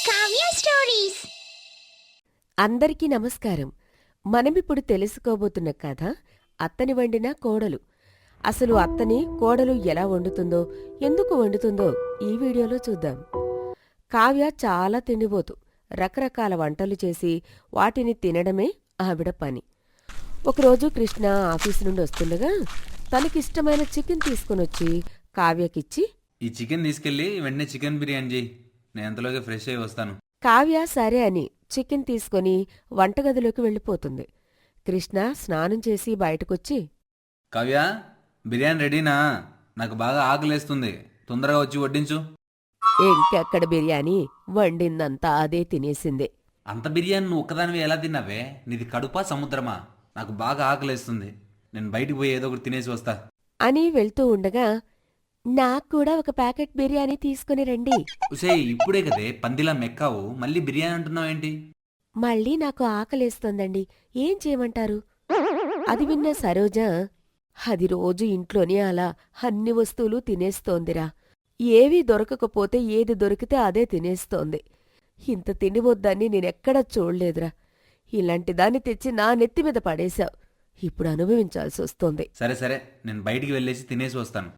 Kavya stories. అందరికీ నమస్కారం. మనమిప్పుడు తెలుసుకోబోతున్న కథ అత్తని వండిన కోడలు. అసలు అత్తని కోడలు ఎలా వండుతుందో, ఎందుకు వండుతుందో ఈ వీడియోలో చూద్దాం. కావ్య చాలా తిండిపోతు. రకరకాల వంటలు చేసి వాటిని తినడమే ఆవిడ పని. ఒకరోజు కృష్ణ ఆఫీసు నుండి వస్తుండగా తనకిష్టమైన చికెన్ తీసుకునొచ్చి కావ్యకిచ్చి, ఈ చికెన్ తీసుకెళ్ళి వెంటనే చికెన్ బిర్యానీ చేయి, నేను అంతలోగా ఫ్రెష్ అయ్యి వస్తాను. కావ్య సరే అని చికెన్ తీసుకుని వంటగదిలోకి వెళ్ళిపోతుంది. కృష్ణ స్నానం చేసి బయటకొచ్చి, కావ్య, బిర్యానీ రెడీనా? నాకు బాగా ఆకలేస్తుంది, తొందరగా వచ్చి వడ్డించు. ఇంకెక్కడ బిర్యానీ, వండిందంతా అదే తినేసిందే అంత బిర్యానీ నువ్వు ఒక్కదానివి ఎలా తిన్నావే? నీది కడుపా సముద్రమా? నాకు బాగా ఆకలేస్తుంది, నేను బయటికి పోయి ఏదో ఒకటి తినేసి వస్తా. అని వెళ్తూ ఉండగా, నాక్కూడా ఒక ప్యాకెట్ బిర్యానీ తీసుకుని రండి. ఉసే, ఇప్పుడే కదే పందిలా మెక్కావు, మళ్ళీ బిర్యానీ అంటున్నావేంటి? మళ్ళీ నాకు ఆకలేస్తోందండి, ఏం చేయమంటారు? అది విన్న సరోజ, అది రోజు ఇంట్లోనే అలా అన్ని వస్తువులు తినేస్తోందిరా. ఏవీ దొరకకపోతే ఏది దొరికితే అదే తినేస్తోంది. ఇంత తిండివద్దని నేనెక్కడా చూడలేదురా. ఇలాంటి దాన్ని తెచ్చి నా నెత్తిమీద పడేశావు. ఇప్పుడు అనుభవించాల్సొస్తోంది. సరే సరే, నేను బయటికి వెళ్ళేసి తినేసి వస్తాను.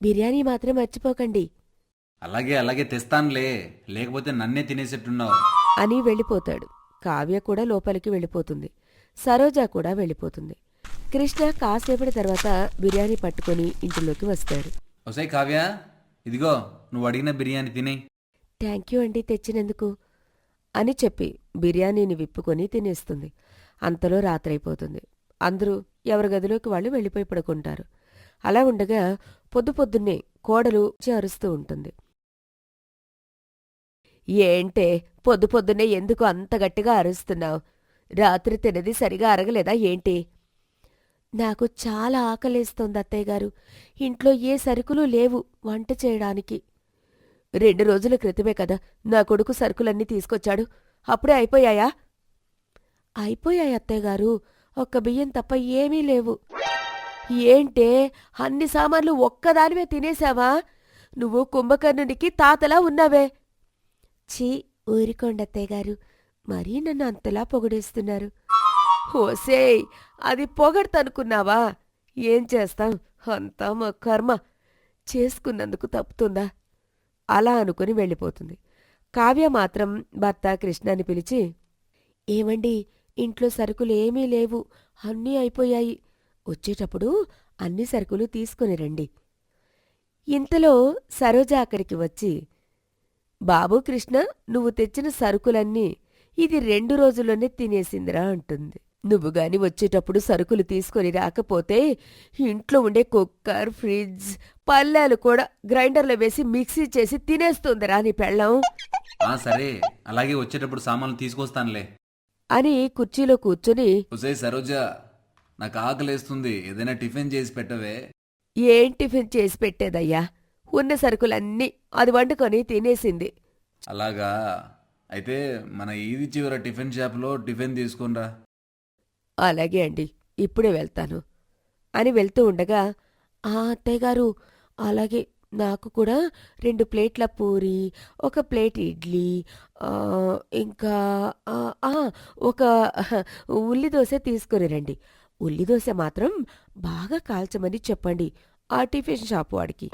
బిర్యానీ మాత్రం మర్చిపోకండి అలాగే అలాగే తెస్తానులే, లేకపోతే నన్నే తినేసేట్టున్నావు. అని వెళ్ళిపోతాడు. కావ్య కూడా లోపలికి వెళ్ళిపోతుంది. సరోజ కూడా వెళ్ళిపోతుంది. కృష్ణ కాసేపటి తర్వాత బిర్యానీ పట్టుకుని ఇంటిలోకి వస్తాడు. ఒసే కావ్య, ఇదిగో నువ్వు అడిగిన బిర్యానీ తినే. థ్యాంక్యూ అండి తెచ్చినందుకు అని చెప్పి బిర్యానీని విప్పుకొని తినేస్తుంది. అంతలో రాత్రైపోతుంది. అందరూ ఎవరి గదిలోకి వాళ్ళు వెళ్ళిపోయి పడుకుంటారు. అలా ఉండగా పొద్దున్నే కోడలు అరుస్తూ ఉంటుంది. ఏంటే పొద్దున్నే ఎందుకు అంత గట్టిగా అరుస్తున్నావు? రాత్రి తినది సరిగా అరగలేదా ఏంటి? నాకు చాలా ఆకలేస్తోంది అత్తయ్యగారు. ఇంట్లో ఏ సరుకులు లేవు వంట చేయడానికి. 2 రోజుల క్రితమే కదా నా కొడుకు సరుకులన్నీ తీసుకొచ్చాడు, అప్పుడే అయిపోయాయా? అయిపోయాయి అత్తయ్యగారు, ఒక్క బియ్యం తప్ప ఏమీ లేవు. ఏంటే అన్ని సామాన్లు ఒక్కదానివే తినేశావా? నువ్వు కుంభకర్ణునికి తాతలా ఉన్నావే. ఛీ, ఊరికొండత్తయ్యగారు, మరీ నన్ను అంతలా పొగిడేస్తున్నారు. ఓసేయ్, అది పొగడ్తనుకున్నావా? ఏం చేస్తాం, అంతా మా కర్మ. చేసుకున్నందుకు తప్పుతుందా? అలా అనుకుని వెళ్ళిపోతుంది. కావ్య మాత్రం భర్త కృష్ణని పిలిచి, ఏమండి, ఇంట్లో సరుకులేమీ లేవు, అన్నీ అయిపోయాయి. వచ్చేటప్పుడు అన్ని సరుకులు తీసుకుని రండి. ఇంతలో సరోజ అక్కడికి వచ్చి, బాబూ కృష్ణ, నువ్వు తెచ్చిన సరుకులన్నీ ఇది 2 రోజుల్లోనే తినేసిందిరా అంటుంది. నువ్వుగాని వచ్చేటప్పుడు సరుకులు తీసుకొని రాకపోతే ఇంట్లో ఉండే కుక్కర్, ఫ్రిడ్జ్, పళ్ళాలు కూడా గ్రైండర్లో వేసి మిక్సీ చేసి తినేస్తుందిరా నీ పెళ్ళం. సరే, అలాగే వచ్చేటప్పుడు సామాన్లు తీసుకొస్తానులే అని కుర్చీలో కూర్చుని, ఒసే సరోజ, నాకు ఆకలేస్తుంది, ఏదైనా టిఫిన్ చేసి పెట్టవే. ఏం టిఫిన్ చేసి పెట్టేదయ్యా? ఉన్న సరుకులన్నీ అది వండుకొని తినేసింది. అలాగా, అయితే మన ఈది చివర టిఫిన్ షాప్లో టిఫిన్ తీసుకునిరా. అలాగే అండి, ఇప్పుడే వెళ్తాను అని వెళ్తూ ఉండగా, అత్తయ్యగారు, అలాగే నాకు కూడా 2 ప్లేట్ల పూరి, 1 ప్లేట్ ఇడ్లీ, ఇంకా ఒక ఉల్లిదోశ తీసుకుని రండి. ఉల్లిదోశ మాత్రం బాగా కాల్చమని చెప్పండి ఆ టిఫిన్ షాపు వాడికి.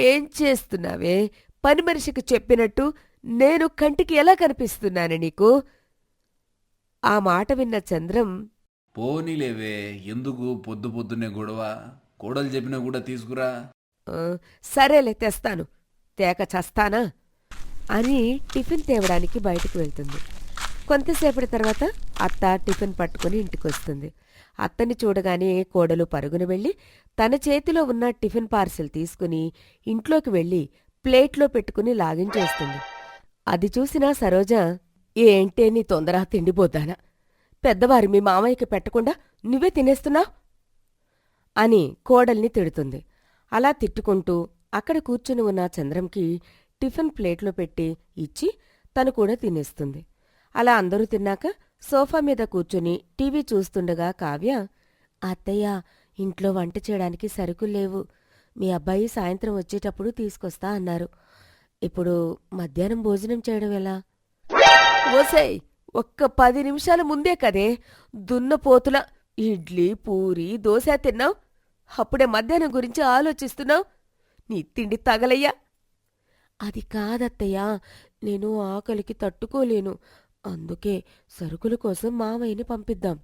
ఏం చేస్తున్నావే? పని మనిషికి చెప్పినట్టు నేను కంటికి ఎలా కనిపిస్తున్నాను నీకు? ఆ మాట విన్న చంద్రం, పోనీలేవే, ఎందుకు పొద్దున్నే గొడవ? కోడలు చెప్పినా కూడా తీసుకురా. సరేలే తెస్తాను, తేక చస్తానా అని టిఫిన్ తేవడానికి బయటకు వెళ్తుంది. కొంతసేపటి తర్వాత అత్త టిఫిన్ పట్టుకుని ఇంటికొస్తుంది. అత్తని చూడగానే కోడలు పరుగున వెళ్ళి తన చేతిలో ఉన్న టిఫిన్ పార్సిల్ తీసుకుని ఇంట్లోకి వెళ్ళి ప్లేట్లో పెట్టుకుని లాగించేస్తుంది. అది చూసిన సరోజ, ఏంటే నీ తొందర తిండిపోద్దానా? పెద్దవారు మీ మామయ్యకి పెట్టకుండా నువ్వే తినేస్తున్నావు అని కోడల్ని తిడుతుంది. అలా తిట్టుకుంటూ అక్కడ కూర్చుని ఉన్న చంద్రంకి టిఫిన్ ప్లేట్లో పెట్టి ఇచ్చి తను కూడా తినేస్తుంది. అలా అందరూ తిన్నాక సోఫా మీద కూర్చుని టీవీ చూస్తుండగా కావ్య, అత్తయ్య, ఇంట్లో వంట చేయడానికి సరుకుల్లేవు. మీ అబ్బాయి సాయంత్రం వచ్చేటప్పుడు తీసుకొస్తా అన్నారు. ఇప్పుడు మధ్యాహ్నం భోజనం చేయడం ఎలా? ఓసేయ్, ఒక్క 10 నిమిషాల ముందే కదే దున్నపోతుల ఇడ్లీ, పూరి, దోశ తిన్నావు. అప్పుడే మధ్యాహ్నం గురించి ఆలోచిస్తున్నావు. నీ తిండి తగలయ్యా. అది కాదత్తయ్యా, నేను ఆకలికి తట్టుకోలేను. అందుకే సరుకుల కోసం మావయ్యని పంపిద్దాం.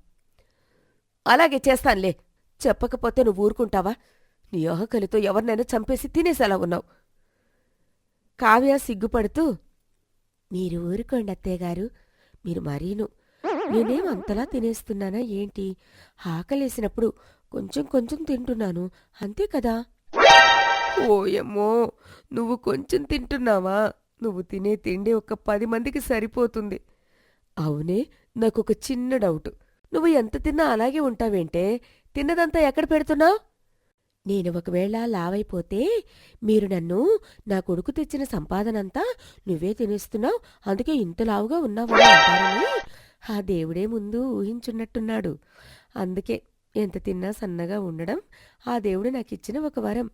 అలాగే చేస్తాన్లే. చెప్పకపోతే నువ్వు ఊరుకుంటావా? నీ ఆకలితో ఎవరినైనా చంపేసి తినేసేలా ఉన్నావు. కావ్య సిగ్గుపడుతూ, మీరు ఊరుకోండి అత్తయ్యగారు, మీరు మరీను. నేనేం అంతలా తినేస్తున్నానా ఏంటి? ఆకలేసినప్పుడు కొంచెం కొంచెం తింటున్నాను, అంతే కదా. ఓయమ్మో, నువ్వు కొంచెం తింటున్నావా? నువ్వు తినే తిండి ఒక 10 మందికి సరిపోతుంది. అవునే, నాకొక చిన్న డౌటు. నువ్వు ఎంత తిన్నా అలాగే ఉంటావేంటే? తిన్నదంతా ఎక్కడ పెడుతున్నావు? నేను ఒకవేళ లావైపోతే మీరు నన్ను నా కొడుకు తెచ్చిన సంపాదనంతా నువ్వే తినేస్తున్నావు, అందుకే ఇంత లావుగా ఉన్నావని అంటారని ఆ దేవుడే ముందు ఊహించున్నట్టున్నాడు. అందుకే ఎంత తిన్నా సన్నగా ఉండడం ఆ దేవుడు నాకిచ్చిన ఒక వరం.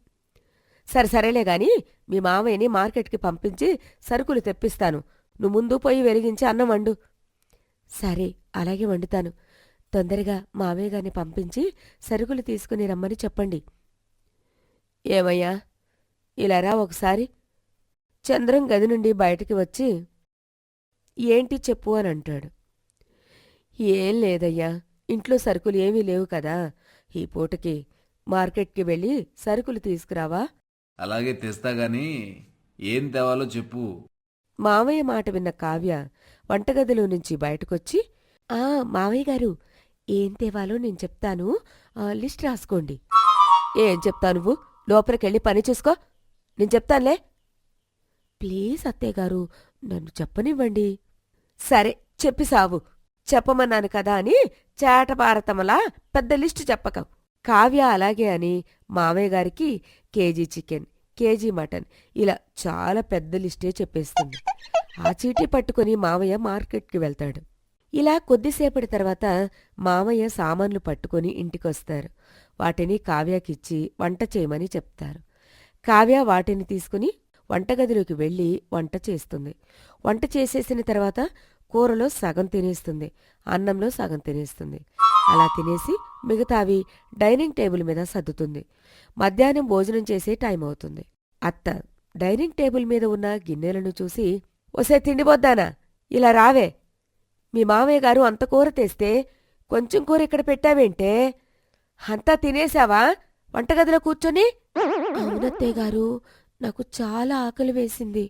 సరేలే గాని మీ మామయ్యని మార్కెట్కి పంపించి సరుకులు తెప్పిస్తాను. నువ్వు ముందు పొయ్యి వెలిగించి అన్నం వండు. సరే, అలాగే వండుతాను. తొందరగా మామయ్య గారిని పంపించి సరుకులు తీసుకుని రమ్మని చెప్పండి. ఏమయ్యా, ఇలా రా ఒకసారి. చంద్రం గది నుండి బయటికి వచ్చి, ఏంటి చెప్పు అని అంటాడు. ఏం లేదయ్యా, ఇంట్లో సరుకులు ఏమీ లేవు కదా, ఈ పూటకి మార్కెట్కి వెళ్ళి సరుకులు తీసుకురావా? అలాగే తెస్తా గాని ఏం తేవాలో చెప్పు. మావయ్య మాట విన్న కావ్య వంటగదిలో నుంచి బయటకొచ్చి, మావయ్య గారు, ఏం తేవాలో నేను చెప్తాను, లిస్ట్ రాసుకోండి. ఏం చెప్తా నువ్వు? లోపలికెళ్ళి పని చూసుకో, నేను చెప్తానులే. ప్లీజ్ అత్తయ్యగారు, నన్ను చెప్పనివ్వండి. సరే, చెప్పి సావు. చెప్పమన్నాను కదా అని చేటపారతమలా పెద్ద లిస్టు చెప్పక. కావ్య అలాగే అని మామయ్య గారికి కేజీ చికెన్, కేజీ మటన్, ఇలా చాలా పెద్ద లిస్టే చెప్పేస్తుంది. ఆ చీటీ పట్టుకుని మామయ్య మార్కెట్కి వెళ్తాడు. ఇలా కొద్దిసేపటి తర్వాత మామయ్య సామాన్లు పట్టుకుని ఇంటికొస్తారు. వాటిని కావ్యకిచ్చి వంట చేయమని చెప్తారు. కావ్య వాటిని తీసుకుని వంటగదిలోకి వెళ్ళి వంట చేస్తుంది. వంట చేసేసిన తర్వాత కూరలో సగం తినేస్తుంది, అన్నంలో సగం తినేస్తుంది. అలా తినేసి మిగతావి డైనింగ్ టేబుల్ మీద సర్దుతుంది. మధ్యాహ్నం భోజనం చేసే టైం అవుతుంది. అత్త డైనింగ్ టేబుల్ మీద ఉన్న గిన్నెలను చూసి, ఒసే తిండిపోద్దానా, ఇలా రావే. మీ మామయ్య గారు అంత కూర తెస్తే కొంచెం కూర ఇక్కడ పెట్టావేంటే? అంతా తినేశావా వంటగదిలో కూర్చొని? అవునత్తయ్య గారు, నాకు చాలా ఆకలి వేసింది,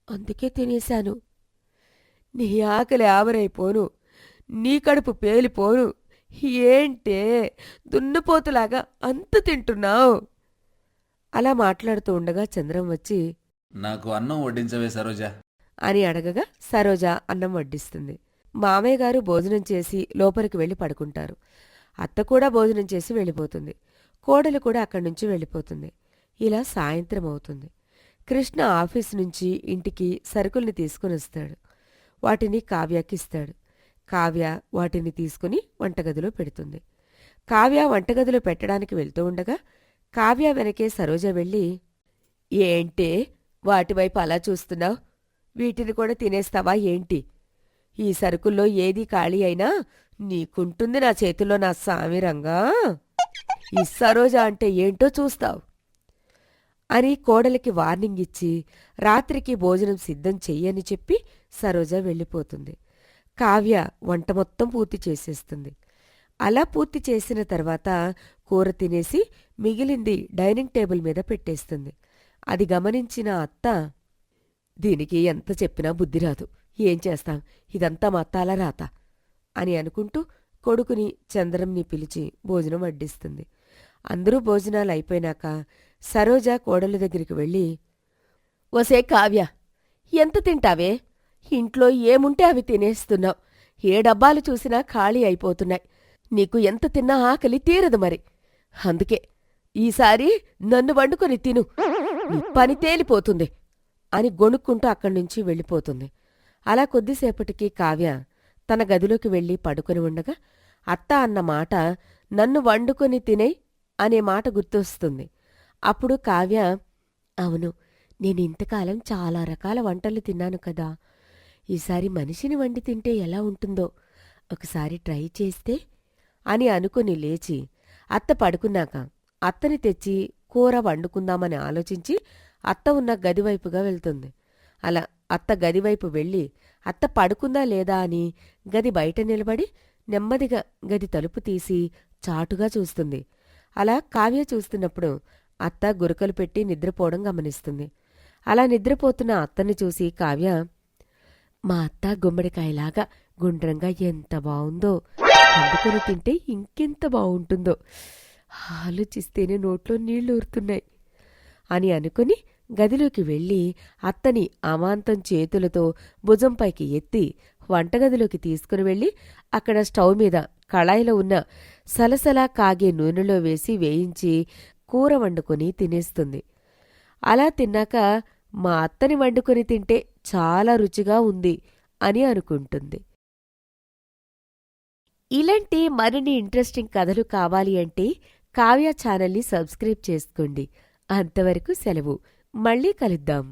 అందుకే తినేశాను. నీ ఆకలి ఆవరైపోను, నీ కడుపు పేలిపోను. ఏంటే దున్నపోతులాగా అంత తింటున్నావు? అలా మాట్లాడుతూ ఉండగా చంద్రం వచ్చి, నాకు అన్నం వడ్డించవే సరోజా అని అడగగా సరోజ అన్నం వడ్డిస్తుంది. మామయ్య గారు భోజనం చేసి లోపలికి వెళ్లి పడుకుంటారు. అత్త కూడా భోజనం చేసి వెళ్ళిపోతుంది. కోడలు కూడా అక్కడి నుంచి వెళ్ళిపోతుంది. ఇలా సాయంత్రం అవుతుంది. కృష్ణ ఆఫీసు నుంచి ఇంటికి సరుకుల్ని తీసుకుని వస్తాడు. వాటిని కావ్యకిస్తాడు. కావ్య వాటిని తీసుకుని వంటగదిలో పెడుతుంది. కావ్య వంటగదిలో పెట్టడానికి వెళ్తూ ఉండగా కావ్య వెనకే సరోజ వెళ్ళి, ఏంటే వాటివైపు అలా చూస్తున్నావు? వీటిని కూడా తినేస్తావా ఏంటి? ఈ సరుకుల్లో ఏదీ ఖాళీ అయినా నీకుంటుంది నా చేతిలో నా సామిరంగా. ఈ సరోజ అంటే ఏంటో చూస్తావు అని కోడలికి వార్నింగ్ ఇచ్చి రాత్రికి భోజనం సిద్ధం చెయ్యని చెప్పి సరోజ వెళ్ళిపోతుంది. కావ్య వంట మొత్తం పూర్తి చేసేస్తుంది. అలా పూర్తి చేసిన తర్వాత కూర తినేసి మిగిలింది డైనింగ్ టేబుల్ మీద పెట్టేస్తుంది. అది గమనించిన అత్త, దీనికి ఎంత చెప్పినా బుద్ధి రాదు, ఏం చేస్తాం, ఇదంతా మా అత్తాల రాత అని అనుకుంటూ కొడుకుని చంద్రంని పిలిచి భోజనం వడ్డిస్తుంది. అందరూ భోజనాలు అయిపోయినాక సరోజ కోడలి దగ్గరికి వెళ్ళి, ఒసే కావ్య, ఎంత తింటావే? ఇంట్లో ఏముంటే అవి తినేస్తున్నావు. ఏ డబ్బాలు చూసినా ఖాళీ అయిపోతున్నాయి. నీకు ఎంత తిన్నా ఆకలి తీరదు మరి. అందుకే ఈసారి నన్ను వండుకొని తిను, నీ పని తేలిపోతుంది అని గొణుక్కుంటూ అక్కడ్నుంచి వెళ్ళిపోతుంది. అలా కొద్దిసేపటికి కావ్య తన గదిలోకి వెళ్ళి పడుకొని ఉండగా అత్త అన్న మాట, నన్ను వండుకొని తినేయ్ అనే మాట గుర్తొస్తుంది. అప్పుడు కావ్య, అవును, నేను ఇంతకాలం చాలా రకాల వంటలు తిన్నాను కదా. ఈసారి మనిషిని వండి తింటే ఎలా ఉంటుందో ఒకసారి ట్రై చేస్తే అని అనుకుని లేచి అత్త పడుకున్నాక అత్తని తెచ్చి కూర వండుకుందామని ఆలోచించి అత్త ఉన్న గదివైపుగా వెళ్తుంది. అలా అత్త గదివైపు వెళ్ళి అత్త పడుకుందా లేదా అని గది బయట నిలబడి నెమ్మదిగా గది తలుపు తీసి చాటుగా చూస్తుంది. అలా కావ్య చూస్తున్నప్పుడు అత్త గురకలు పెట్టి నిద్రపోవడం గమనిస్తుంది. అలా నిద్రపోతున్న అత్తని చూసి కావ్య, మా అత్త గుమ్మడికాయలాగా గుండ్రంగా ఎంత బావుందో, వండుకొని తింటే ఇంకెంత బావుంటుందో, ఆలోచిస్తేనే నోట్లో నీళ్లు ఊరుతున్నాయి అని అనుకుని గదిలోకి వెళ్ళి అత్తని అమాంతం చేతులతో భుజంపైకి ఎత్తి వంటగదిలోకి తీసుకుని వెళ్ళి అక్కడ స్టవ్ మీద కళాయిలో ఉన్న సలసలా కాగే నూనెలో వేసి వేయించి కూర వండుకొని తినేస్తుంది. అలా తిన్నాక మా అత్తని వండుకొని తింటే చాలా రుచిగా ఉంది అని అనుకుంటుంది. ఇలాంటి మరిన్ని ఇంట్రెస్టింగ్ కథలు కావాలి అంటే కావ్య ఛానల్ని సబ్స్క్రైబ్ చేసుకోండి. అంతవరకు సెలవు. మళ్ళీ కలుద్దాం.